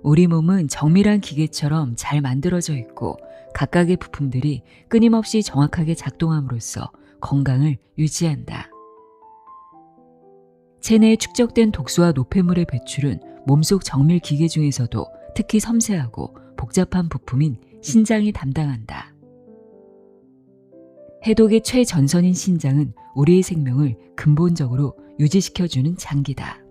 우리 몸은 정밀한 기계처럼 잘 만들어져 있고 각각의 부품들이 끊임없이 정확하게 작동함으로써 건강을 유지한다. 체내에 축적된 독소와 노폐물의 배출은 몸속 정밀 기계 중에서도 특히 섬세하고 복잡한 부품인 신장이 담당한다. 해독의 최전선인 신장은 우리의 생명을 근본적으로 유지시켜주는 장기다.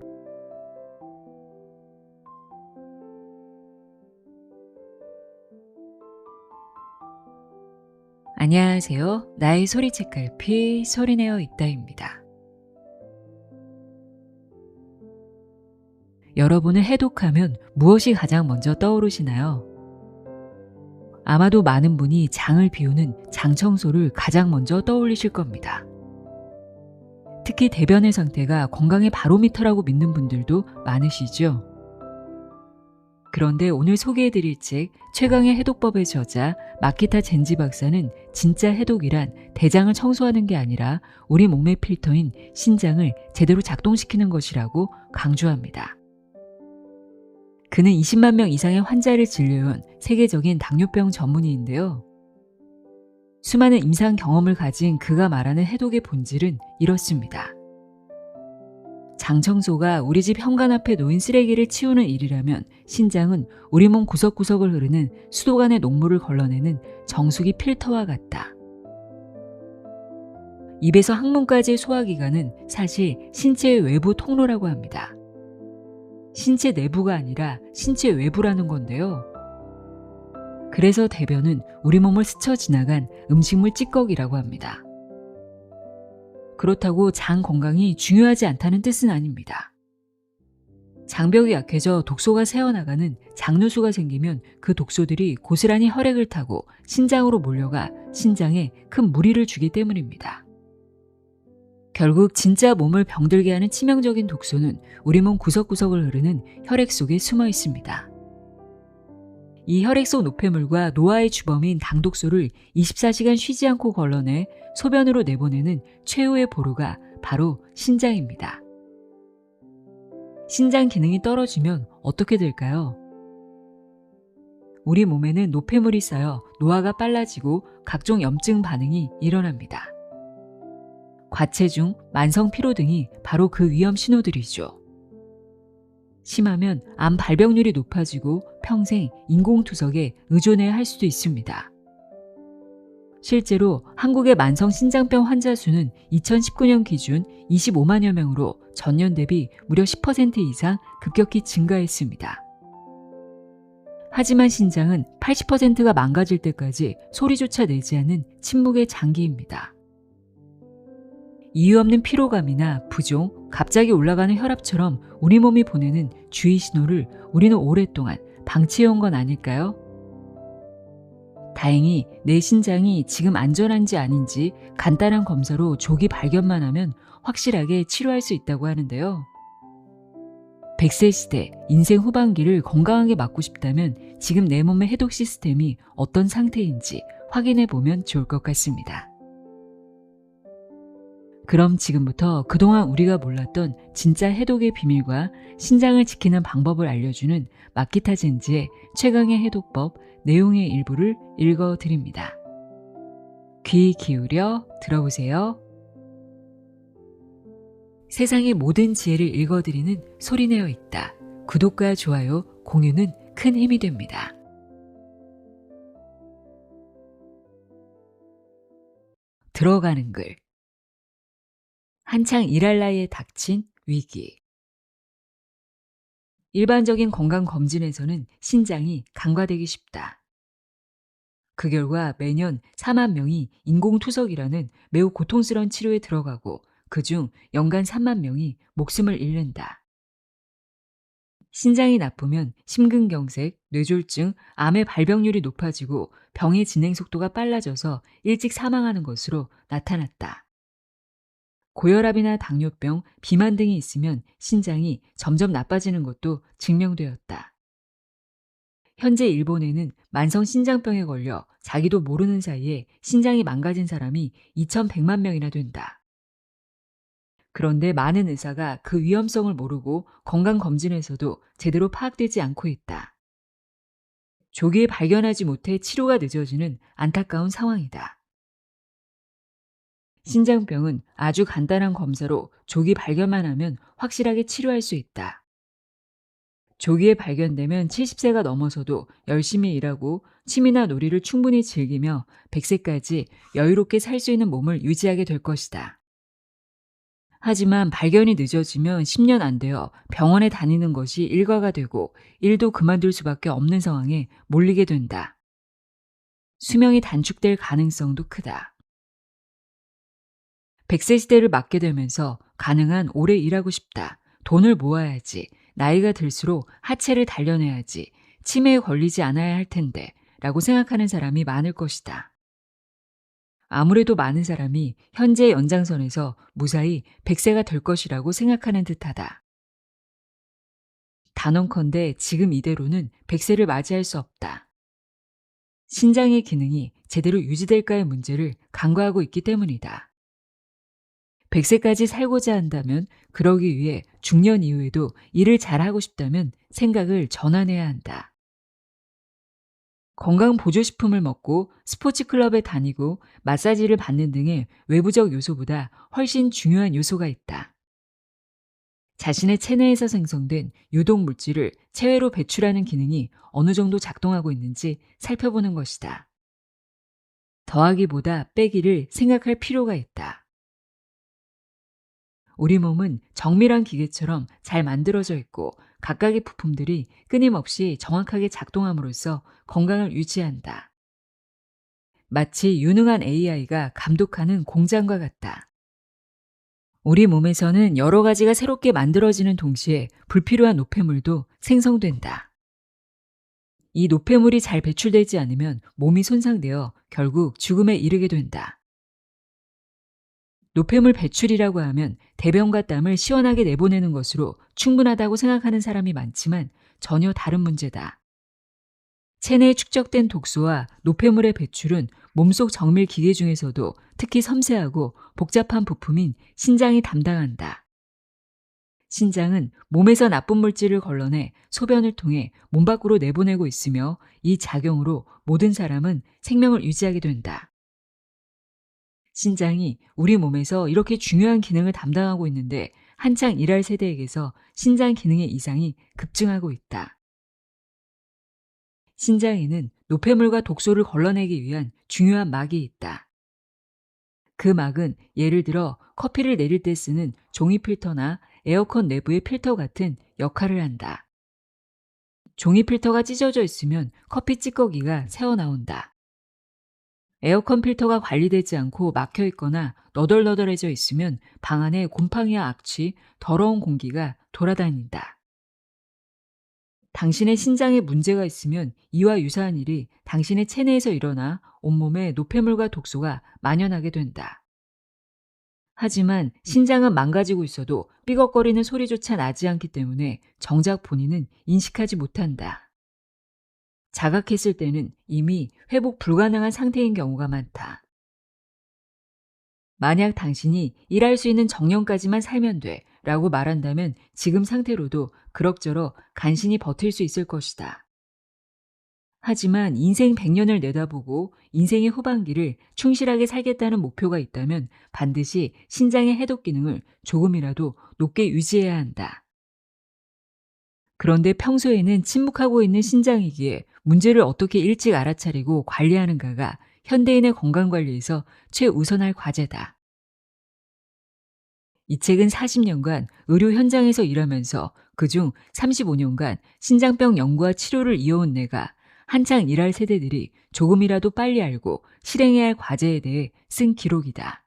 안녕하세요. 나의 소리 책갈피 소리내어 있다입니다. 여러분은 해독하면 무엇이 가장 먼저 떠오르시나요? 아마도 많은 분이 장을 비우는 장 청소를 가장 먼저 떠올리실 겁니다. 특히 대변의 상태가 건강의 바로미터라고 믿는 분들도 많으시죠? 그런데 오늘 소개해드릴 책 최강의 해독법의 저자 마키타 젠지 박사는 진짜 해독이란 대장을 청소하는 게 아니라 우리 몸의 필터인 신장을 제대로 작동시키는 것이라고 강조합니다. 그는 20만 명 이상의 환자를 진료해온 세계적인 당뇨병 전문의인데요. 수많은 임상 경험을 가진 그가 말하는 해독의 본질은 이렇습니다. 장 청소가 우리 집 현관 앞에 놓인 쓰레기를 치우는 일이라면 신장은 우리 몸 구석구석을 흐르는 수도관의 녹물을 걸러내는 정수기 필터와 같다. 입에서 항문까지의 소화기관은 사실 신체의 외부 통로라고 합니다. 신체 내부가 아니라 신체 외부라는 건데요. 그래서 대변은 우리 몸을 스쳐 지나간 음식물 찌꺼기라고 합니다. 그렇다고 장 건강이 중요하지 않다는 뜻은 아닙니다. 장벽이 약해져 독소가 새어나가는 장누수가 생기면 그 독소들이 고스란히 혈액을 타고 신장으로 몰려가 신장에 큰 무리를 주기 때문입니다. 결국 진짜 몸을 병들게 하는 치명적인 독소는 우리 몸 구석구석을 흐르는 혈액 속에 숨어 있습니다. 이 혈액 속 노폐물과 노화의 주범인 당독소를 24시간 쉬지 않고 걸러내 소변으로 내보내는 최후의 보루가 바로 신장입니다. 신장 기능이 떨어지면 어떻게 될까요? 우리 몸에는 노폐물이 쌓여 노화가 빨라지고 각종 염증 반응이 일어납니다. 과체중, 만성 피로 등이 바로 그 위험 신호들이죠. 심하면 암 발병률이 높아지고 평생 인공투석에 의존해야 할 수도 있습니다. 실제로 한국의 만성 신장병 환자 수는 2019년 기준 25만여 명으로 전년 대비 무려 10% 이상 급격히 증가했습니다. 하지만 신장은 80%가 망가질 때까지 소리조차 내지 않는 침묵의 장기입니다. 이유 없는 피로감이나 부종, 갑자기 올라가는 혈압처럼 우리 몸이 보내는 주의 신호를 우리는 오랫동안 방치해온 건 아닐까요? 다행히 내 신장이 지금 안전한지 아닌지 간단한 검사로 조기 발견만 하면 확실하게 치료할 수 있다고 하는데요. 100세 시대, 인생 후반기를 건강하게 맞고 싶다면 지금 내 몸의 해독 시스템이 어떤 상태인지 확인해 보면 좋을 것 같습니다. 그럼 지금부터 그동안 우리가 몰랐던 진짜 해독의 비밀과 신장을 지키는 방법을 알려주는 마키타 젠지의 최강의 해독법 내용의 일부를 읽어드립니다. 귀 기울여 들어보세요. 세상의 모든 지혜를 읽어드리는 소리내어 있다. 구독과 좋아요, 공유는 큰 힘이 됩니다. 들어가는 글. 한창 일할 나이에 닥친 위기. 일반적인 건강검진에서는 신장이 간과되기 쉽다. 그 결과 매년 4만 명이 인공투석이라는 매우 고통스러운 치료에 들어가고 그중 연간 3만 명이 목숨을 잃는다. 신장이 나쁘면 심근경색, 뇌졸중, 암의 발병률이 높아지고 병의 진행 속도가 빨라져서 일찍 사망하는 것으로 나타났다. 고혈압이나 당뇨병, 비만 등이 있으면 신장이 점점 나빠지는 것도 증명되었다. 현재 일본에는 만성 신장병에 걸려 자기도 모르는 사이에 신장이 망가진 사람이 2,100만 명이나 된다. 그런데 많은 의사가 그 위험성을 모르고 건강검진에서도 제대로 파악되지 않고 있다. 조기에 발견하지 못해 치료가 늦어지는 안타까운 상황이다. 신장병은 아주 간단한 검사로 조기 발견만 하면 확실하게 치료할 수 있다. 조기에 발견되면 70세가 넘어서도 열심히 일하고 취미나 놀이를 충분히 즐기며 100세까지 여유롭게 살 수 있는 몸을 유지하게 될 것이다. 하지만 발견이 늦어지면 10년 안 되어 병원에 다니는 것이 일과가 되고 일도 그만둘 수밖에 없는 상황에 몰리게 된다. 수명이 단축될 가능성도 크다. 100세 시대를 맞게 되면서 가능한 오래 일하고 싶다. 돈을 모아야지. 나이가 들수록 하체를 단련해야지. 치매에 걸리지 않아야 할 텐데 라고 생각하는 사람이 많을 것이다. 아무래도 많은 사람이 현재 연장선에서 무사히 100세가 될 것이라고 생각하는 듯하다. 단언컨대 지금 이대로는 100세를 맞이할 수 없다. 신장의 기능이 제대로 유지될까의 문제를 간과하고 있기 때문이다. 100세까지 살고자 한다면 그러기 위해 중년 이후에도 일을 잘하고 싶다면 생각을 전환해야 한다. 건강 보조식품을 먹고 스포츠 클럽에 다니고 마사지를 받는 등의 외부적 요소보다 훨씬 중요한 요소가 있다. 자신의 체내에서 생성된 유독 물질을 체외로 배출하는 기능이 어느 정도 작동하고 있는지 살펴보는 것이다. 더하기보다 빼기를 생각할 필요가 있다. 우리 몸은 정밀한 기계처럼 잘 만들어져 있고 각각의 부품들이 끊임없이 정확하게 작동함으로써 건강을 유지한다. 마치 유능한 AI가 감독하는 공장과 같다. 우리 몸에서는 여러 가지가 새롭게 만들어지는 동시에 불필요한 노폐물도 생성된다. 이 노폐물이 잘 배출되지 않으면 몸이 손상되어 결국 죽음에 이르게 된다. 노폐물 배출이라고 하면 대변과 땀을 시원하게 내보내는 것으로 충분하다고 생각하는 사람이 많지만 전혀 다른 문제다. 체내에 축적된 독소와 노폐물의 배출은 몸속 정밀 기계 중에서도 특히 섬세하고 복잡한 부품인 신장이 담당한다. 신장은 몸에서 나쁜 물질을 걸러내 소변을 통해 몸 밖으로 내보내고 있으며 이 작용으로 모든 사람은 생명을 유지하게 된다. 신장이 우리 몸에서 이렇게 중요한 기능을 담당하고 있는데 한창 일할 세대에게서 신장 기능의 이상이 급증하고 있다. 신장에는 노폐물과 독소를 걸러내기 위한 중요한 막이 있다. 그 막은 예를 들어 커피를 내릴 때 쓰는 종이 필터나 에어컨 내부의 필터 같은 역할을 한다. 종이 필터가 찢어져 있으면 커피 찌꺼기가 새어나온다. 에어컨 필터가 관리되지 않고 막혀 있거나 너덜너덜해져 있으면 방 안에 곰팡이와 악취, 더러운 공기가 돌아다닌다. 당신의 신장에 문제가 있으면 이와 유사한 일이 당신의 체내에서 일어나 온몸에 노폐물과 독소가 만연하게 된다. 하지만 신장은 망가지고 있어도 삐걱거리는 소리조차 나지 않기 때문에 정작 본인은 인식하지 못한다. 자각했을 때는 이미 회복 불가능한 상태인 경우가 많다. 만약 당신이 일할 수 있는 정년까지만 살면 돼 라고 말한다면 지금 상태로도 그럭저럭 간신히 버틸 수 있을 것이다. 하지만 인생 100년을 내다보고 인생의 후반기를 충실하게 살겠다는 목표가 있다면 반드시 신장의 해독 기능을 조금이라도 높게 유지해야 한다. 그런데 평소에는 침묵하고 있는 신장이기에 문제를 어떻게 일찍 알아차리고 관리하는가가 현대인의 건강관리에서 최우선할 과제다. 이 책은 40년간 의료 현장에서 일하면서 그중 35년간 신장병 연구와 치료를 이어온 내가 한창 일할 세대들이 조금이라도 빨리 알고 실행해야 할 과제에 대해 쓴 기록이다.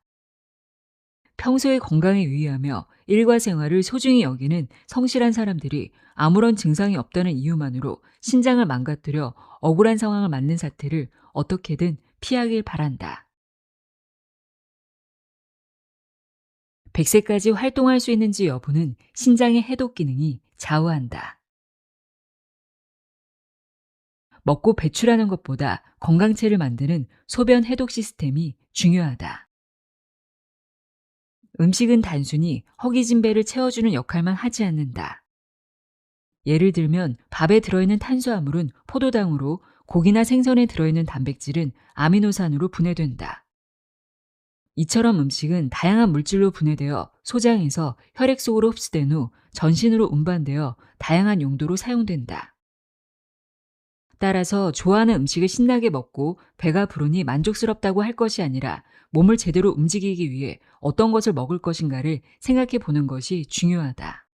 평소에 건강에 유의하며 일과 생활을 소중히 여기는 성실한 사람들이 아무런 증상이 없다는 이유만으로 신장을 망가뜨려 억울한 상황을 맞는 사태를 어떻게든 피하길 바란다. 100세까지 활동할 수 있는지 여부는 신장의 해독 기능이 좌우한다. 먹고 배출하는 것보다 건강체를 만드는 소변 해독 시스템이 중요하다. 음식은 단순히 허기진 배를 채워주는 역할만 하지 않는다. 예를 들면 밥에 들어있는 탄수화물은 포도당으로 고기나 생선에 들어있는 단백질은 아미노산으로 분해된다. 이처럼 음식은 다양한 물질로 분해되어 소장에서 혈액 속으로 흡수된 후 전신으로 운반되어 다양한 용도로 사용된다. 따라서 좋아하는 음식을 신나게 먹고 배가 부르니 만족스럽다고 할 것이 아니라 몸을 제대로 움직이기 위해 어떤 것을 먹을 것인가를 생각해 보는 것이 중요하다.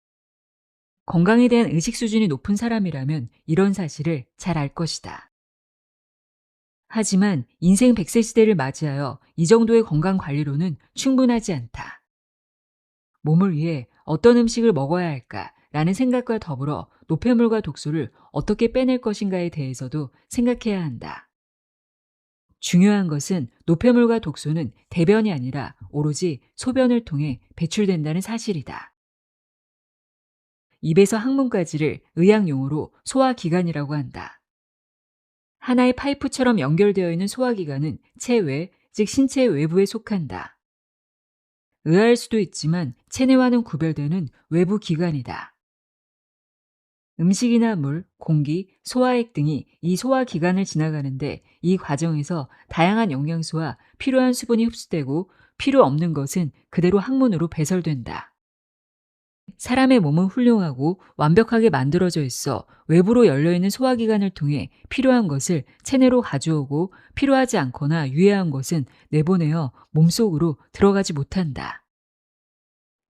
건강에 대한 의식 수준이 높은 사람이라면 이런 사실을 잘 알 것이다. 하지만 인생 100세 시대를 맞이하여 이 정도의 건강 관리로는 충분하지 않다. 몸을 위해 어떤 음식을 먹어야 할까라는 생각과 더불어 노폐물과 독소를 어떻게 빼낼 것인가에 대해서도 생각해야 한다. 중요한 것은 노폐물과 독소는 대변이 아니라 오로지 소변을 통해 배출된다는 사실이다. 입에서 항문까지를 의학용어로 소화기관이라고 한다. 하나의 파이프처럼 연결되어 있는 소화기관은 체외, 즉 신체 외부에 속한다. 의아할 수도 있지만 체내와는 구별되는 외부 기관이다. 음식이나 물, 공기, 소화액 등이 이 소화기관을 지나가는데 이 과정에서 다양한 영양소와 필요한 수분이 흡수되고 필요 없는 것은 그대로 항문으로 배설된다. 사람의 몸은 훌륭하고 완벽하게 만들어져 있어 외부로 열려있는 소화기관을 통해 필요한 것을 체내로 가져오고 필요하지 않거나 유해한 것은 내보내어 몸속으로 들어가지 못한다.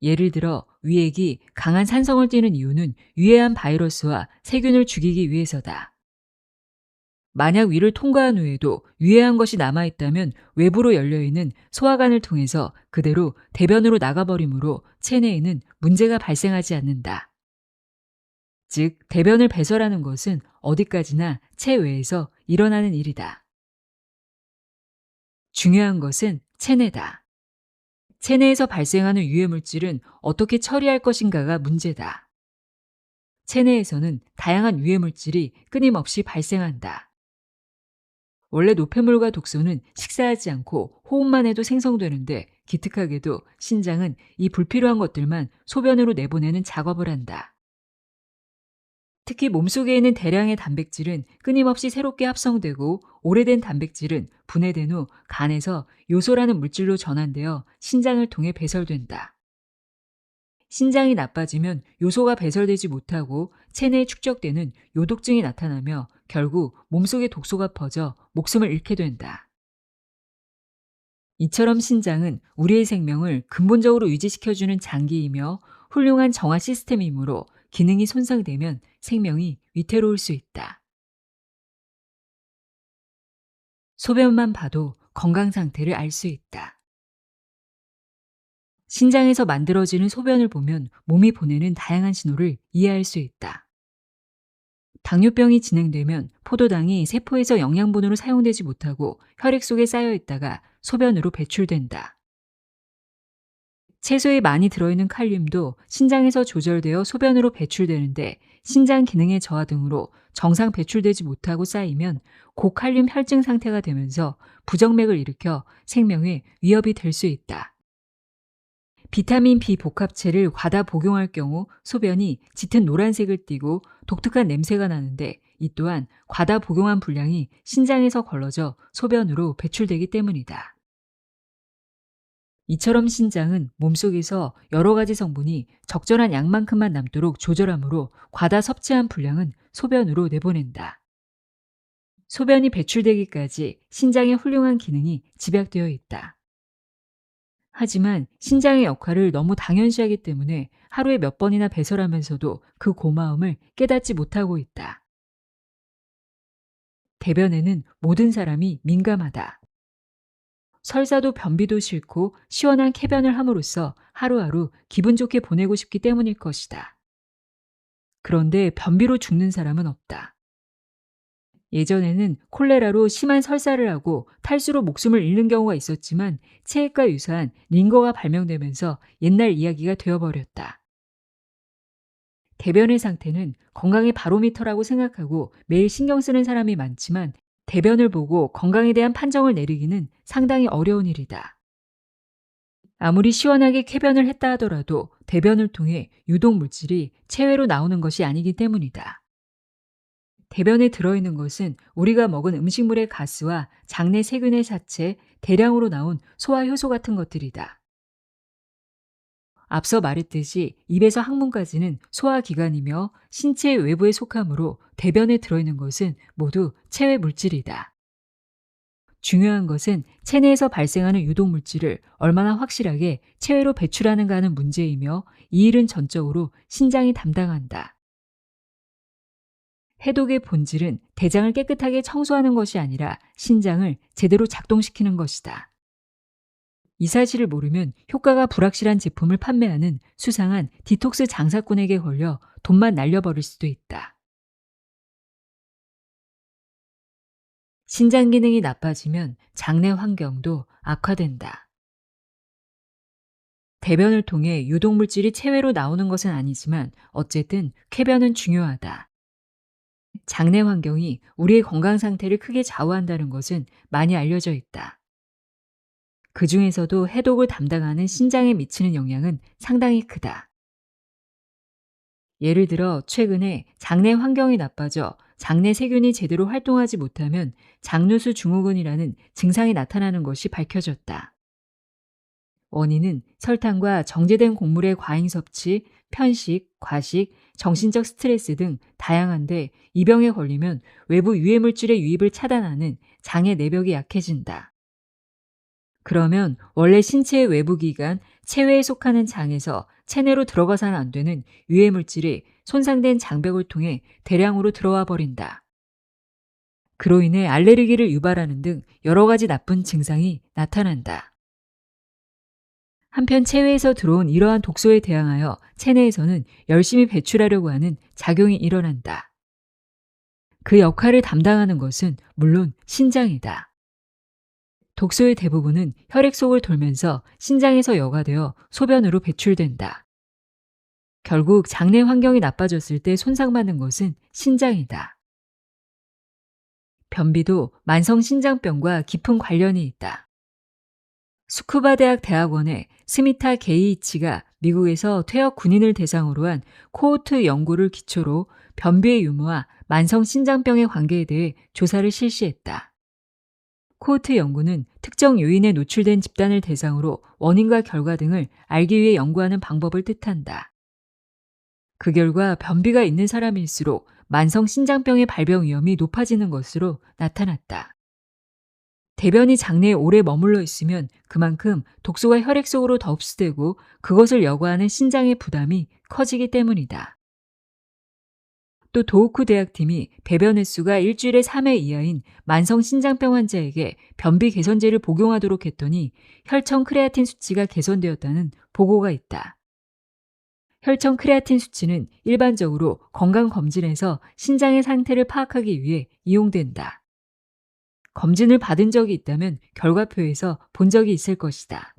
예를 들어 위액이 강한 산성을 띠는 이유는 유해한 바이러스와 세균을 죽이기 위해서다. 만약 위를 통과한 후에도 유해한 것이 남아있다면 외부로 열려있는 소화관을 통해서 그대로 대변으로 나가버리므로 체내에는 문제가 발생하지 않는다. 즉, 대변을 배설하는 것은 어디까지나 체외에서 일어나는 일이다. 중요한 것은 체내다. 체내에서 발생하는 유해물질은 어떻게 처리할 것인가가 문제다. 체내에서는 다양한 유해물질이 끊임없이 발생한다. 원래 노폐물과 독소는 식사하지 않고 호흡만 해도 생성되는데 기특하게도 신장은 이 불필요한 것들만 소변으로 내보내는 작업을 한다. 특히 몸속에 있는 대량의 단백질은 끊임없이 새롭게 합성되고 오래된 단백질은 분해된 후 간에서 요소라는 물질로 전환되어 신장을 통해 배설된다. 신장이 나빠지면 요소가 배설되지 못하고 체내에 축적되는 요독증이 나타나며 결국 몸속에 독소가 퍼져 목숨을 잃게 된다. 이처럼 신장은 우리의 생명을 근본적으로 유지시켜주는 장기이며 훌륭한 정화 시스템이므로 기능이 손상되면 생명이 위태로울 수 있다. 소변만 봐도 건강 상태를 알 수 있다. 신장에서 만들어지는 소변을 보면 몸이 보내는 다양한 신호를 이해할 수 있다. 당뇨병이 진행되면 포도당이 세포에서 영양분으로 사용되지 못하고 혈액 속에 쌓여 있다가 소변으로 배출된다. 채소에 많이 들어있는 칼륨도 신장에서 조절되어 소변으로 배출되는데 신장 기능의 저하 등으로 정상 배출되지 못하고 쌓이면 고칼륨 혈증 상태가 되면서 부정맥을 일으켜 생명에 위협이 될 수 있다. 비타민 B 복합체를 과다 복용할 경우 소변이 짙은 노란색을 띠고 독특한 냄새가 나는데 이 또한 과다 복용한 분량이 신장에서 걸러져 소변으로 배출되기 때문이다. 이처럼 신장은 몸속에서 여러 가지 성분이 적절한 양만큼만 남도록 조절하므로 과다 섭취한 분량은 소변으로 내보낸다. 소변이 배출되기까지 신장의 훌륭한 기능이 집약되어 있다. 하지만 신장의 역할을 너무 당연시하기 때문에 하루에 몇 번이나 배설하면서도 그 고마움을 깨닫지 못하고 있다. 대변에는 모든 사람이 민감하다. 설사도 변비도 싫고 시원한 쾌변을 함으로써 하루하루 기분 좋게 보내고 싶기 때문일 것이다. 그런데 변비로 죽는 사람은 없다. 예전에는 콜레라로 심한 설사를 하고 탈수로 목숨을 잃는 경우가 있었지만 체액과 유사한 링거가 발명되면서 옛날 이야기가 되어버렸다. 대변의 상태는 건강의 바로미터라고 생각하고 매일 신경 쓰는 사람이 많지만 대변을 보고 건강에 대한 판정을 내리기는 상당히 어려운 일이다. 아무리 시원하게 쾌변을 했다 하더라도 대변을 통해 유독 물질이 체외로 나오는 것이 아니기 때문이다. 대변에 들어있는 것은 우리가 먹은 음식물의 가스와 장내 세균의 사체, 대량으로 나온 소화 효소 같은 것들이다. 앞서 말했듯이 입에서 항문까지는 소화기관이며 신체 외부에 속하므로 대변에 들어있는 것은 모두 체외 물질이다. 중요한 것은 체내에서 발생하는 유독 물질을 얼마나 확실하게 체외로 배출하는가 하는 문제이며 이 일은 전적으로 신장이 담당한다. 해독의 본질은 대장을 깨끗하게 청소하는 것이 아니라 신장을 제대로 작동시키는 것이다. 이 사실을 모르면 효과가 불확실한 제품을 판매하는 수상한 디톡스 장사꾼에게 걸려 돈만 날려버릴 수도 있다. 신장 기능이 나빠지면 장내 환경도 악화된다. 대변을 통해 유독물질이 체외로 나오는 것은 아니지만 어쨌든 쾌변은 중요하다. 장내 환경이 우리의 건강 상태를 크게 좌우한다는 것은 많이 알려져 있다. 그 중에서도 해독을 담당하는 신장에 미치는 영향은 상당히 크다. 예를 들어 최근에 장내 환경이 나빠져 장내 세균이 제대로 활동하지 못하면 장누수 증후군이라는 증상이 나타나는 것이 밝혀졌다. 원인은 설탕과 정제된 곡물의 과잉 섭취, 편식, 과식, 정신적 스트레스 등 다양한데 이 병에 걸리면 외부 유해물질의 유입을 차단하는 장의 내벽이 약해진다. 그러면 원래 신체의 외부 기관, 체외에 속하는 장에서 체내로 들어가서는 안 되는 유해물질이 손상된 장벽을 통해 대량으로 들어와 버린다. 그로 인해 알레르기를 유발하는 등 여러 가지 나쁜 증상이 나타난다. 한편 체외에서 들어온 이러한 독소에 대항하여 체내에서는 열심히 배출하려고 하는 작용이 일어난다. 그 역할을 담당하는 것은 물론 신장이다. 독소의 대부분은 혈액 속을 돌면서 신장에서 여과되어 소변으로 배출된다. 결국 장내 환경이 나빠졌을 때 손상받는 것은 신장이다. 변비도 만성 신장병과 깊은 관련이 있다. 스쿠바 대학 대학원의 스미타 게이이치가 미국에서 퇴역 군인을 대상으로 한 코호트 연구를 기초로 변비의 유무와 만성 신장병의 관계에 대해 조사를 실시했다. 코호트 연구는 특정 요인에 노출된 집단을 대상으로 원인과 결과 등을 알기 위해 연구하는 방법을 뜻한다. 그 결과 변비가 있는 사람일수록 만성 신장병의 발병 위험이 높아지는 것으로 나타났다. 대변이 장내에 오래 머물러 있으면 그만큼 독소가 혈액 속으로 더 흡수되고 그것을 여과하는 신장의 부담이 커지기 때문이다. 또 도호쿠 대학팀이 배변 횟수가 일주일에 3회 이하인 만성 신장병 환자에게 변비 개선제를 복용하도록 했더니 혈청 크레아틴 수치가 개선되었다는 보고가 있다. 혈청 크레아틴 수치는 일반적으로 건강검진에서 신장의 상태를 파악하기 위해 이용된다. 검진을 받은 적이 있다면 결과표에서 본 적이 있을 것이다.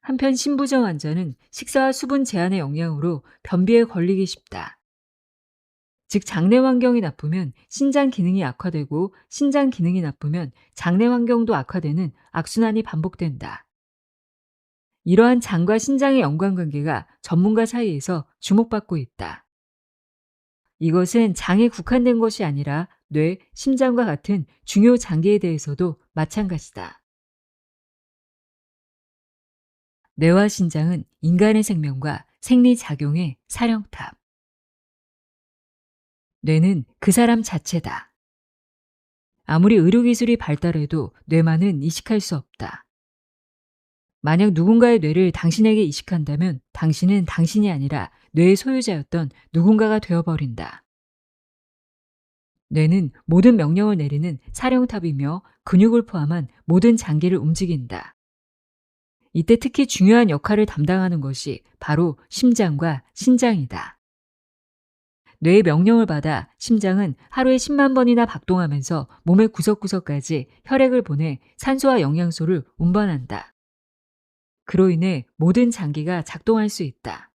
한편 신부정 환자는 식사와 수분 제한의 영향으로 변비에 걸리기 쉽다. 즉 장내 환경이 나쁘면 신장 기능이 악화되고 신장 기능이 나쁘면 장내 환경도 악화되는 악순환이 반복된다. 이러한 장과 신장의 연관관계가 전문가 사이에서 주목받고 있다. 이것은 장에 국한된 것이 아니라 뇌, 심장과 같은 중요 장기에 대해서도 마찬가지다. 뇌와 신장은 인간의 생명과 생리작용의 사령탑. 뇌는 그 사람 자체다. 아무리 의료기술이 발달해도 뇌만은 이식할 수 없다. 만약 누군가의 뇌를 당신에게 이식한다면 당신은 당신이 아니라 뇌의 소유자였던 누군가가 되어버린다. 뇌는 모든 명령을 내리는 사령탑이며 근육을 포함한 모든 장기를 움직인다. 이때 특히 중요한 역할을 담당하는 것이 바로 심장과 신장이다. 뇌의 명령을 받아 심장은 하루에 10만 번이나 박동하면서 몸의 구석구석까지 혈액을 보내 산소와 영양소를 운반한다. 그로 인해 모든 장기가 작동할 수 있다.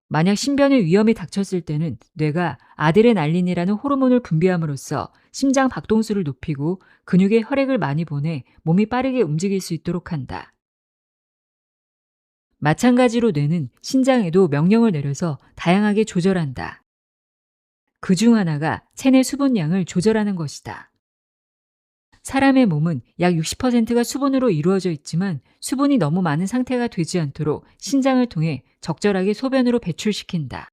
만약 신변의 위험이 닥쳤을 때는 뇌가 아드레날린이라는 호르몬을 분비함으로써 심장 박동수를 높이고 근육에 혈액을 많이 보내 몸이 빠르게 움직일 수 있도록 한다. 마찬가지로 뇌는 신장에도 명령을 내려서 다양하게 조절한다. 그중 하나가 체내 수분량을 조절하는 것이다. 사람의 몸은 약 60%가 수분으로 이루어져 있지만 수분이 너무 많은 상태가 되지 않도록 신장을 통해 적절하게 소변으로 배출시킨다.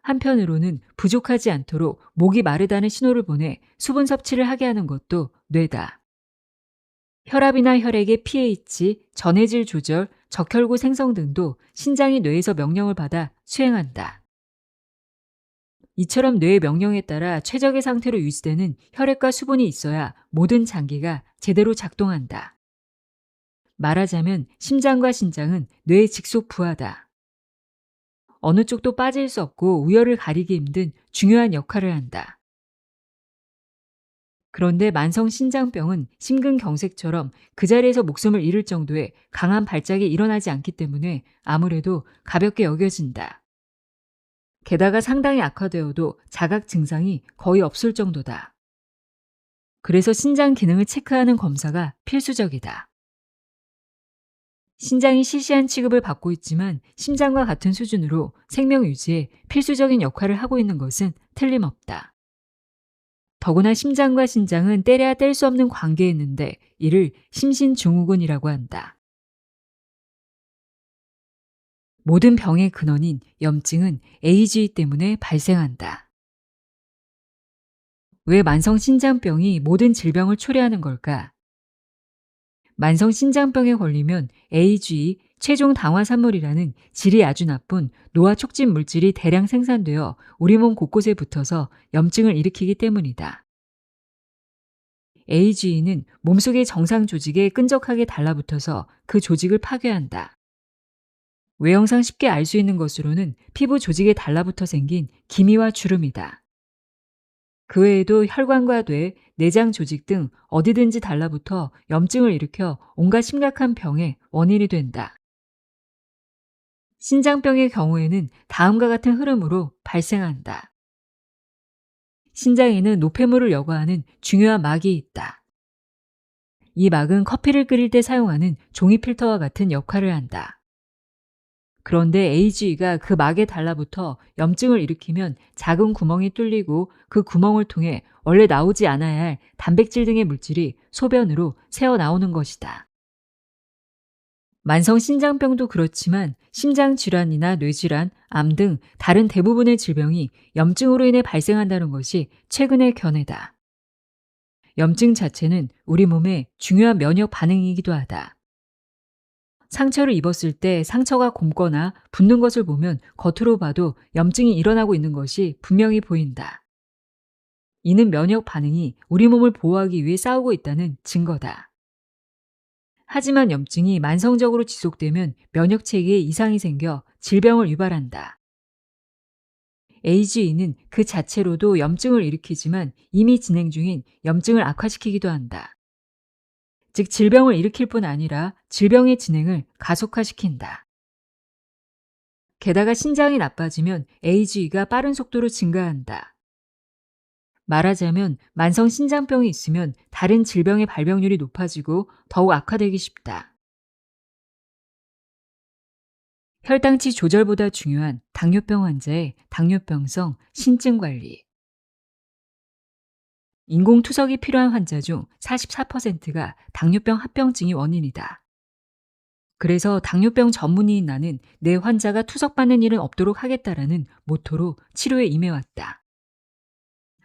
한편으로는 부족하지 않도록 목이 마르다는 신호를 보내 수분 섭취를 하게 하는 것도 뇌다. 혈압이나 혈액의 pH, 전해질 조절, 적혈구 생성 등도 신장이 뇌에서 명령을 받아 수행한다. 이처럼 뇌의 명령에 따라 최적의 상태로 유지되는 혈액과 수분이 있어야 모든 장기가 제대로 작동한다. 말하자면 심장과 신장은 뇌의 직속 부하다. 어느 쪽도 빠질 수 없고 우열을 가리기 힘든 중요한 역할을 한다. 그런데 만성 신장병은 심근경색처럼 그 자리에서 목숨을 잃을 정도의 강한 발작이 일어나지 않기 때문에 아무래도 가볍게 여겨진다. 게다가 상당히 악화되어도 자각 증상이 거의 없을 정도다. 그래서 신장 기능을 체크하는 검사가 필수적이다. 신장이 시시한 취급을 받고 있지만 심장과 같은 수준으로 생명 유지에 필수적인 역할을 하고 있는 것은 틀림없다. 더구나 심장과 신장은 떼려야 뗄 수 없는 관계에 있는데 이를 심신증후군이라고 한다. 모든 병의 근원인 염증은 AGE 때문에 발생한다. 왜 만성 신장병이 모든 질병을 초래하는 걸까? 만성 신장병에 걸리면 AGE, 최종 당화산물이라는 질이 아주 나쁜 노화 촉진 물질이 대량 생산되어 우리 몸 곳곳에 붙어서 염증을 일으키기 때문이다. AGE는 몸속의 정상 조직에 끈적하게 달라붙어서 그 조직을 파괴한다. 외형상 쉽게 알 수 있는 것으로는 피부 조직에 달라붙어 생긴 기미와 주름이다. 그 외에도 혈관과 뇌, 내장 조직 등 어디든지 달라붙어 염증을 일으켜 온갖 심각한 병의 원인이 된다. 신장병의 경우에는 다음과 같은 흐름으로 발생한다. 신장에는 노폐물을 여과하는 중요한 막이 있다. 이 막은 커피를 끓일 때 사용하는 종이 필터와 같은 역할을 한다. 그런데 AGE가 그 막에 달라붙어 염증을 일으키면 작은 구멍이 뚫리고 그 구멍을 통해 원래 나오지 않아야 할 단백질 등의 물질이 소변으로 새어나오는 것이다. 만성 신장병도 그렇지만 심장질환이나 뇌질환, 암 등 다른 대부분의 질병이 염증으로 인해 발생한다는 것이 최근의 견해다. 염증 자체는 우리 몸의 중요한 면역 반응이기도 하다. 상처를 입었을 때 상처가 곪거나 붓는 것을 보면 겉으로 봐도 염증이 일어나고 있는 것이 분명히 보인다. 이는 면역 반응이 우리 몸을 보호하기 위해 싸우고 있다는 증거다. 하지만 염증이 만성적으로 지속되면 면역 체계에 이상이 생겨 질병을 유발한다. AGE는 그 자체로도 염증을 일으키지만 이미 진행 중인 염증을 악화시키기도 한다. 즉 질병을 일으킬 뿐 아니라 질병의 진행을 가속화시킨다. 게다가 신장이 나빠지면 AGE가 빠른 속도로 증가한다. 말하자면 만성 신장병이 있으면 다른 질병의 발병률이 높아지고 더욱 악화되기 쉽다. 혈당치 조절보다 중요한 당뇨병 환자의 당뇨병성 신증 관리. 인공투석이 필요한 환자 중 44%가 당뇨병 합병증이 원인이다. 그래서 당뇨병 전문의인 나는 내 환자가 투석받는 일은 없도록 하겠다라는 모토로 치료에 임해왔다.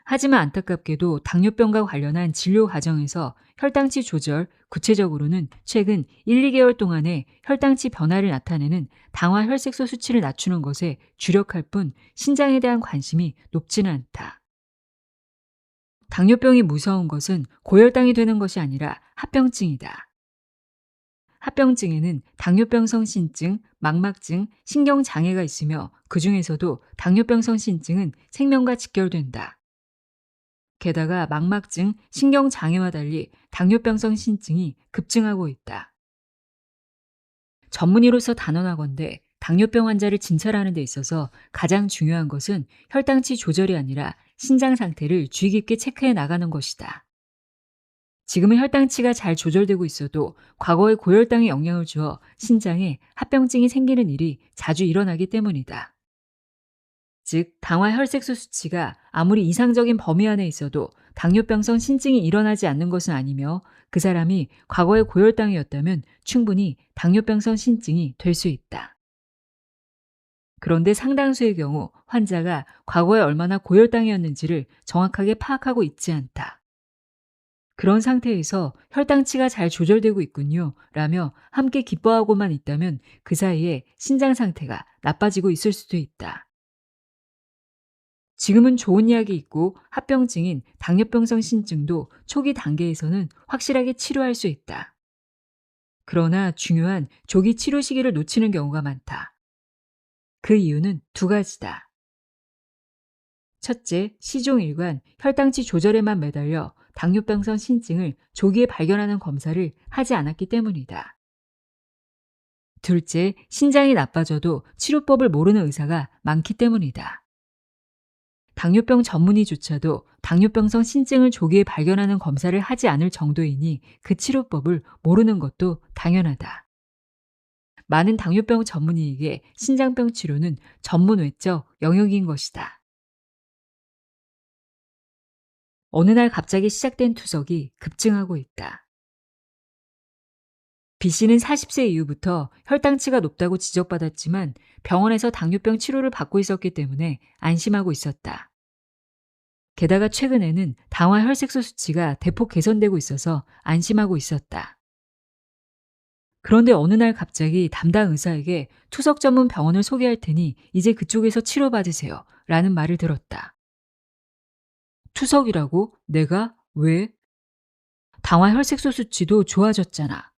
하지만 안타깝게도 당뇨병과 관련한 진료 과정에서 혈당치 조절, 구체적으로는 최근 1, 2개월 동안에 혈당치 변화를 나타내는 당화 혈색소 수치를 낮추는 것에 주력할 뿐 신장에 대한 관심이 높지는 않다. 당뇨병이 무서운 것은 고혈당이 되는 것이 아니라 합병증이다. 합병증에는 당뇨병성 신증, 망막증, 신경장애가 있으며 그 중에서도 당뇨병성 신증은 생명과 직결된다. 게다가 망막증, 신경장애와 달리 당뇨병성 신증이 급증하고 있다. 전문의로서 단언하건대 당뇨병 환자를 진찰하는 데 있어서 가장 중요한 것은 혈당치 조절이 아니라 신장 상태를 주의 깊게 체크해 나가는 것이다. 지금은 혈당치가 잘 조절되고 있어도 과거에 고혈당에 영향을 주어 신장에 합병증이 생기는 일이 자주 일어나기 때문이다. 즉 당화 혈색소 수치가 아무리 이상적인 범위 안에 있어도 당뇨병성 신증이 일어나지 않는 것은 아니며 그 사람이 과거에 고혈당이었다면 충분히 당뇨병성 신증이 될 수 있다. 그런데 상당수의 경우 환자가 과거에 얼마나 고혈당이었는지를 정확하게 파악하고 있지 않다. 그런 상태에서 혈당치가 잘 조절되고 있군요 라며 함께 기뻐하고만 있다면 그 사이에 신장 상태가 나빠지고 있을 수도 있다. 지금은 좋은 약이 있고 합병증인 당뇨병성 신증도 초기 단계에서는 확실하게 치료할 수 있다. 그러나 중요한 조기 치료 시기를 놓치는 경우가 많다. 그 이유는 두 가지다. 첫째, 시종일관 혈당치 조절에만 매달려 당뇨병성 신증을 조기에 발견하는 검사를 하지 않았기 때문이다. 둘째, 신장이 나빠져도 치료법을 모르는 의사가 많기 때문이다. 당뇨병 전문의조차도 당뇨병성 신증을 조기에 발견하는 검사를 하지 않을 정도이니 그 치료법을 모르는 것도 당연하다. 많은 당뇨병 전문의에게 신장병 치료는 전문 외적 영역인 것이다. 어느 날 갑자기 시작된 투석이 급증하고 있다. B씨는 40세 이후부터 혈당치가 높다고 지적받았지만 병원에서 당뇨병 치료를 받고 있었기 때문에 안심하고 있었다. 게다가 최근에는 당화 혈색소 수치가 대폭 개선되고 있어서 안심하고 있었다. 그런데 어느 날 갑자기 담당 의사에게 투석 전문 병원을 소개할 테니 이제 그쪽에서 치료받으세요 라는 말을 들었다. 투석이라고? 내가? 왜? 당화 혈색소 수치도 좋아졌잖아.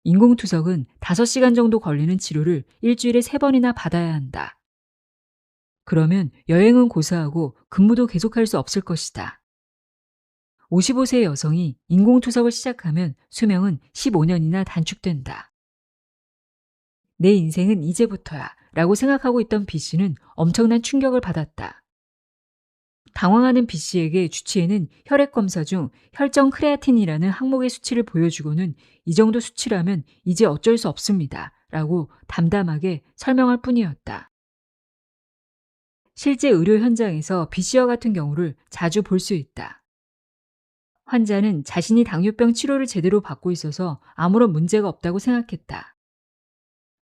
인공투석은 5시간 정도 걸리는 치료를 일주일에 3번이나 받아야 한다. 그러면 여행은 고사하고 근무도 계속할 수 없을 것이다. 55세 여성이 인공투석을 시작하면 수명은 15년이나 단축된다. 내 인생은 이제부터야 라고 생각하고 있던 B씨는 엄청난 충격을 받았다. 당황하는 B씨에게 주치의는 혈액검사 중 혈전 크레아틴이라는 항목의 수치를 보여주고는 이 정도 수치라면 이제 어쩔 수 없습니다 라고 담담하게 설명할 뿐이었다. 실제 의료 현장에서 B씨와 같은 경우를 자주 볼 수 있다. 환자는 자신이 당뇨병 치료를 제대로 받고 있어서 아무런 문제가 없다고 생각했다.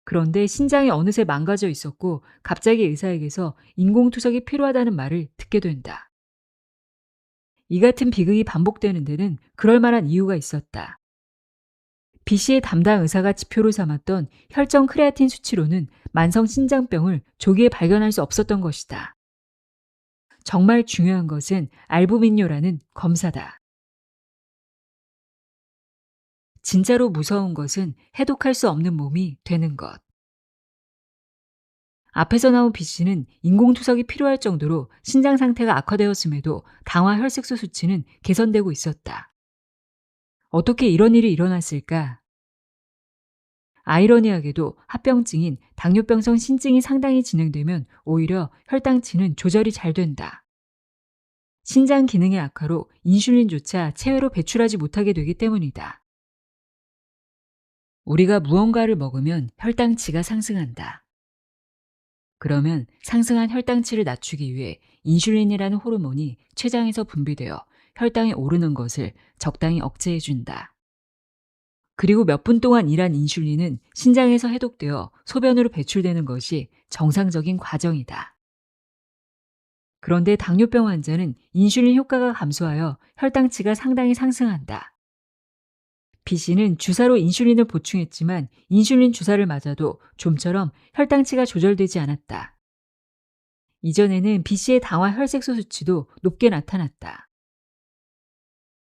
그런데 신장이 어느새 망가져 있었고 갑자기 의사에게서 인공투석이 필요하다는 말을 듣게 된다. 이 같은 비극이 반복되는 데는 그럴 만한 이유가 있었다. B씨의 담당 의사가 지표로 삼았던 혈전 크레아틴 수치로는 만성 신장병을 조기에 발견할 수 없었던 것이다. 정말 중요한 것은 알부민뇨라는 검사다. 진짜로 무서운 것은 해독할 수 없는 몸이 되는 것. 앞에서 나온 B씨는 인공투석이 필요할 정도로 신장 상태가 악화되었음에도 당화 혈색소 수치는 개선되고 있었다. 어떻게 이런 일이 일어났을까? 아이러니하게도 합병증인 당뇨병성 신증이 상당히 진행되면 오히려 혈당치는 조절이 잘 된다. 신장 기능의 악화로 인슐린조차 체외로 배출하지 못하게 되기 때문이다. 우리가 무언가를 먹으면 혈당치가 상승한다. 그러면 상승한 혈당치를 낮추기 위해 인슐린이라는 호르몬이 췌장에서 분비되어 혈당이 오르는 것을 적당히 억제해준다. 그리고 몇 분 동안 일한 인슐린은 신장에서 해독되어 소변으로 배출되는 것이 정상적인 과정이다. 그런데 당뇨병 환자는 인슐린 효과가 감소하여 혈당치가 상당히 상승한다. B씨는 주사로 인슐린을 보충했지만 인슐린 주사를 맞아도 좀처럼 혈당치가 조절되지 않았다. 이전에는 B씨의 당화 혈색소 수치도 높게 나타났다.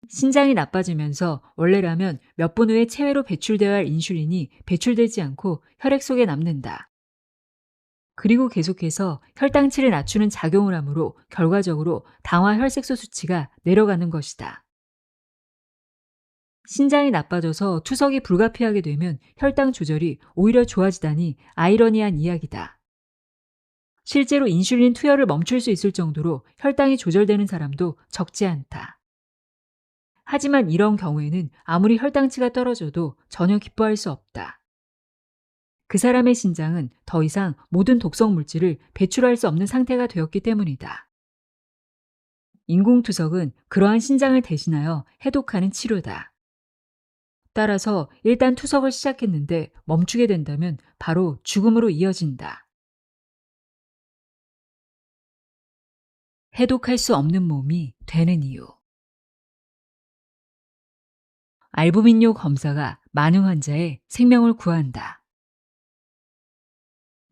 신장이 나빠지면서 원래라면 몇 분 후에 체외로 배출되어야 할 인슐린이 배출되지 않고 혈액 속에 남는다. 그리고 계속해서 혈당치를 낮추는 작용을 하므로 결과적으로 당화 혈색소 수치가 내려가는 것이다. 신장이 나빠져서 투석이 불가피하게 되면 혈당 조절이 오히려 좋아지다니 아이러니한 이야기다. 실제로 인슐린 투여를 멈출 수 있을 정도로 혈당이 조절되는 사람도 적지 않다. 하지만 이런 경우에는 아무리 혈당치가 떨어져도 전혀 기뻐할 수 없다. 그 사람의 신장은 더 이상 모든 독성 물질을 배출할 수 없는 상태가 되었기 때문이다. 인공투석은 그러한 신장을 대신하여 해독하는 치료다. 따라서 일단 투석을 시작했는데 멈추게 된다면 바로 죽음으로 이어진다. 해독할 수 없는 몸이 되는 이유. 알부민뇨 검사가 많은 환자의 생명을 구한다.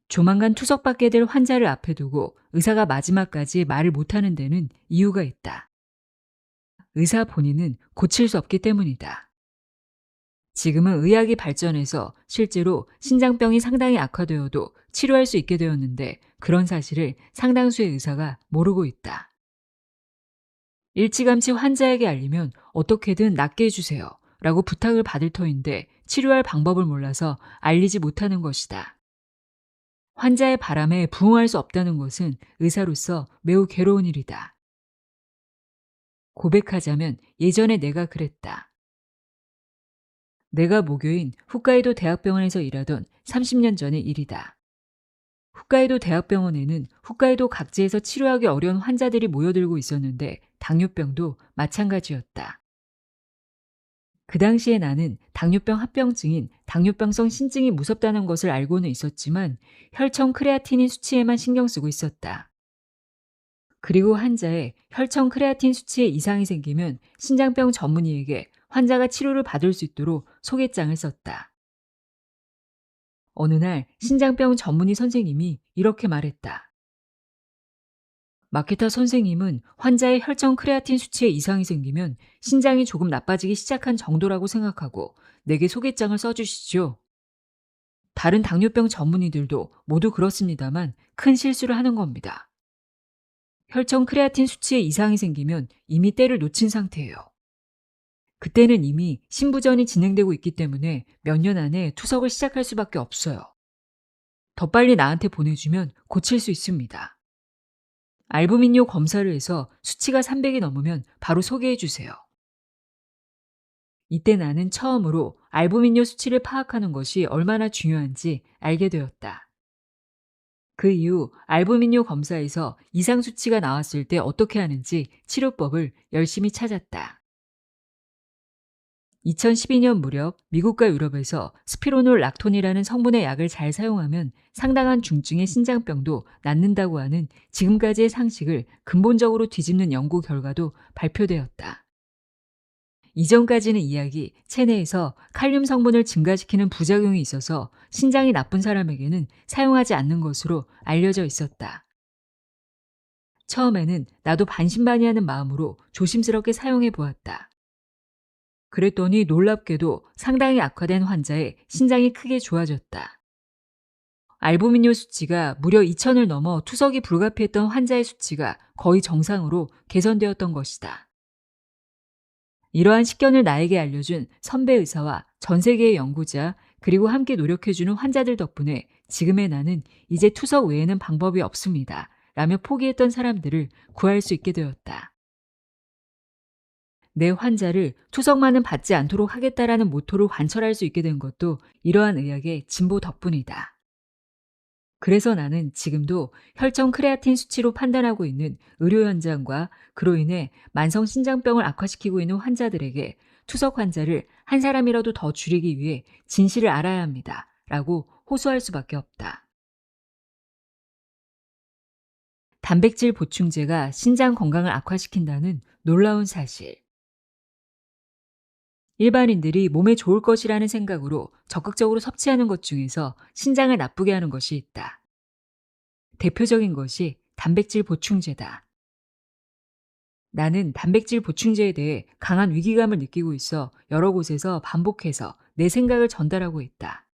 조만간 투석받게 될 환자를 앞에 두고 의사가 마지막까지 말을 못하는 데는 이유가 있다. 의사 본인은 고칠 수 없기 때문이다. 지금은 의학이 발전해서 실제로 신장병이 상당히 악화되어도 치료할 수 있게 되었는데 그런 사실을 상당수의 의사가 모르고 있다. 일찌감치 환자에게 알리면 어떻게든 낫게 해주세요 라고 부탁을 받을 터인데 치료할 방법을 몰라서 알리지 못하는 것이다. 환자의 바람에 부응할 수 없다는 것은 의사로서 매우 괴로운 일이다. 고백하자면 예전에 내가 그랬다. 내가 모교인 홋카이도 대학병원에서 일하던 30년 전의 일이다. 홋카이도 대학병원에는 홋카이도 각지에서 치료하기 어려운 환자들이 모여들고 있었는데 당뇨병도 마찬가지였다. 그 당시에 나는 당뇨병 합병증인 당뇨병성 신증이 무섭다는 것을 알고는 있었지만 혈청 크레아티닌 수치에만 신경 쓰고 있었다. 그리고 환자의 혈청 크레아틴 수치에 이상이 생기면 신장병 전문의에게 환자가 치료를 받을 수 있도록 소개장을 썼다. 어느 날 신장병 전문의 선생님이 이렇게 말했다. 마케타 선생님은 환자의 혈청 크레아틴 수치에 이상이 생기면 신장이 조금 나빠지기 시작한 정도라고 생각하고 내게 소개장을 써주시죠. 다른 당뇨병 전문의들도 모두 그렇습니다만 큰 실수를 하는 겁니다. 혈청 크레아틴 수치에 이상이 생기면 이미 때를 놓친 상태예요. 그때는 이미 신부전이 진행되고 있기 때문에 몇 년 안에 투석을 시작할 수밖에 없어요. 더 빨리 나한테 보내주면 고칠 수 있습니다. 알부민뇨 검사를 해서 수치가 300이 넘으면 바로 소개해 주세요. 이때 나는 처음으로 알부민뇨 수치를 파악하는 것이 얼마나 중요한지 알게 되었다. 그 이후 알부민뇨 검사에서 이상 수치가 나왔을 때 어떻게 하는지 치료법을 열심히 찾았다. 2012년 무렵 미국과 유럽에서 스피로놀 락톤이라는 성분의 약을 잘 사용하면 상당한 중증의 신장병도 낫는다고 하는 지금까지의 상식을 근본적으로 뒤집는 연구 결과도 발표되었다. 이전까지는 이약이 체내에서 칼륨 성분을 증가시키는 부작용이 있어서 신장이 나쁜 사람에게는 사용하지 않는 것으로 알려져 있었다. 처음에는 나도 반신반의하는 마음으로 조심스럽게 사용해 보았다. 그랬더니 놀랍게도 상당히 악화된 환자의 신장이 크게 좋아졌다. 알부민뇨 수치가 무려 2000을 넘어 투석이 불가피했던 환자의 수치가 거의 정상으로 개선되었던 것이다. 이러한 식견을 나에게 알려준 선배 의사와 전 세계의 연구자 그리고 함께 노력해주는 환자들 덕분에 지금의 나는 이제 투석 외에는 방법이 없습니다. 라며 포기했던 사람들을 구할 수 있게 되었다. 내 환자를 투석만은 받지 않도록 하겠다라는 모토를 관철할 수 있게 된 것도 이러한 의학의 진보 덕분이다. 그래서 나는 지금도 혈청 크레아틴 수치로 판단하고 있는 의료 현장과 그로 인해 만성 신장병을 악화시키고 있는 환자들에게 투석 환자를 한 사람이라도 더 줄이기 위해 진실을 알아야 합니다. 라고 호소할 수밖에 없다. 단백질 보충제가 신장 건강을 악화시킨다는 놀라운 사실. 일반인들이 몸에 좋을 것이라는 생각으로 적극적으로 섭취하는 것 중에서 신장을 나쁘게 하는 것이 있다. 대표적인 것이 단백질 보충제다. 나는 단백질 보충제에 대해 강한 위기감을 느끼고 있어 여러 곳에서 반복해서 내 생각을 전달하고 있다.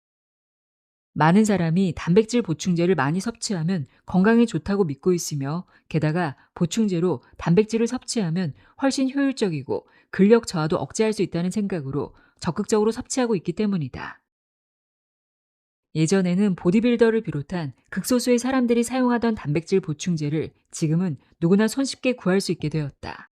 많은 사람이 단백질 보충제를 많이 섭취하면 건강에 좋다고 믿고 있으며 게다가 보충제로 단백질을 섭취하면 훨씬 효율적이고 근력 저하도 억제할 수 있다는 생각으로 적극적으로 섭취하고 있기 때문이다. 예전에는 보디빌더를 비롯한 극소수의 사람들이 사용하던 단백질 보충제를 지금은 누구나 손쉽게 구할 수 있게 되었다.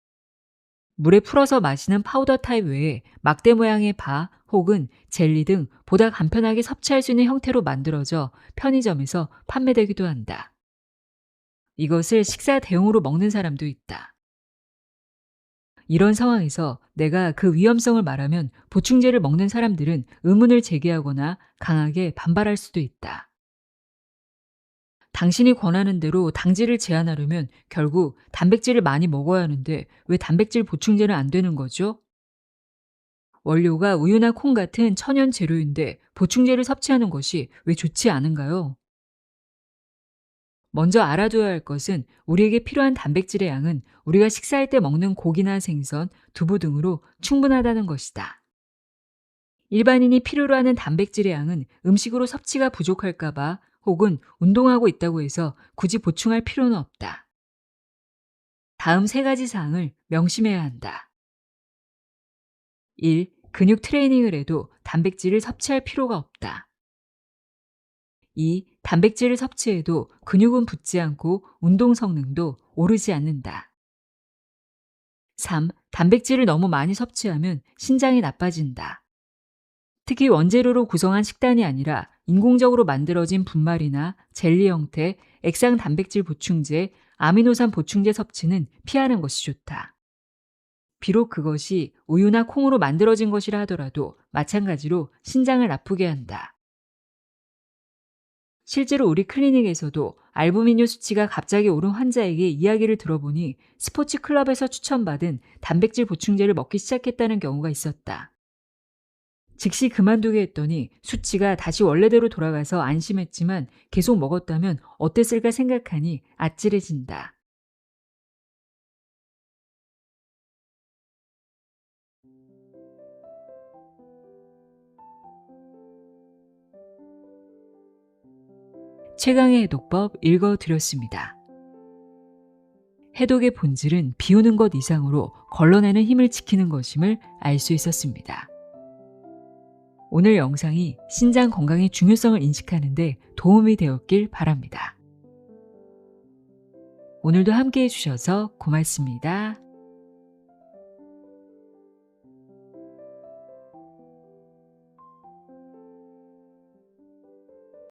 물에 풀어서 마시는 파우더 타입 외에 막대 모양의 바 혹은 젤리 등 보다 간편하게 섭취할 수 있는 형태로 만들어져 편의점에서 판매되기도 한다. 이것을 식사 대용으로 먹는 사람도 있다. 이런 상황에서 내가 그 위험성을 말하면 보충제를 먹는 사람들은 의문을 제기하거나 강하게 반발할 수도 있다. 당신이 권하는 대로 당질을 제한하려면 결국 단백질을 많이 먹어야 하는데 왜 단백질 보충제는 안 되는 거죠? 원료가 우유나 콩 같은 천연 재료인데 보충제를 섭취하는 것이 왜 좋지 않은가요? 먼저 알아둬야 할 것은 우리에게 필요한 단백질의 양은 우리가 식사할 때 먹는 고기나 생선, 두부 등으로 충분하다는 것이다. 일반인이 필요로 하는 단백질의 양은 음식으로 섭취가 부족할까 봐 혹은 운동하고 있다고 해서 굳이 보충할 필요는 없다. 다음 세 가지 사항을 명심해야 한다. 1. 근육 트레이닝을 해도 단백질을 섭취할 필요가 없다. 2. 단백질을 섭취해도 근육은 붙지 않고 운동 성능도 오르지 않는다. 3. 단백질을 너무 많이 섭취하면 신장이 나빠진다. 특히 원재료로 구성한 식단이 아니라 인공적으로 만들어진 분말이나 젤리 형태, 액상 단백질 보충제, 아미노산 보충제 섭취는 피하는 것이 좋다. 비록 그것이 우유나 콩으로 만들어진 것이라 하더라도 마찬가지로 신장을 나쁘게 한다. 실제로 우리 클리닉에서도 알부미늄 수치가 갑자기 오른 환자에게 이야기를 들어보니 스포츠 클럽에서 추천받은 단백질 보충제를 먹기 시작했다는 경우가 있었다. 즉시 그만두게 했더니 수치가 다시 원래대로 돌아가서 안심했지만 계속 먹었다면 어땠을까 생각하니 아찔해진다. 최강의 해독법 읽어드렸습니다. 해독의 본질은 비우는 것 이상으로 걸러내는 힘을 지키는 것임을 알 수 있었습니다. 오늘 영상이 신장 건강의 중요성을 인식하는 데 도움이 되었길 바랍니다. 오늘도 함께 해주셔서 고맙습니다.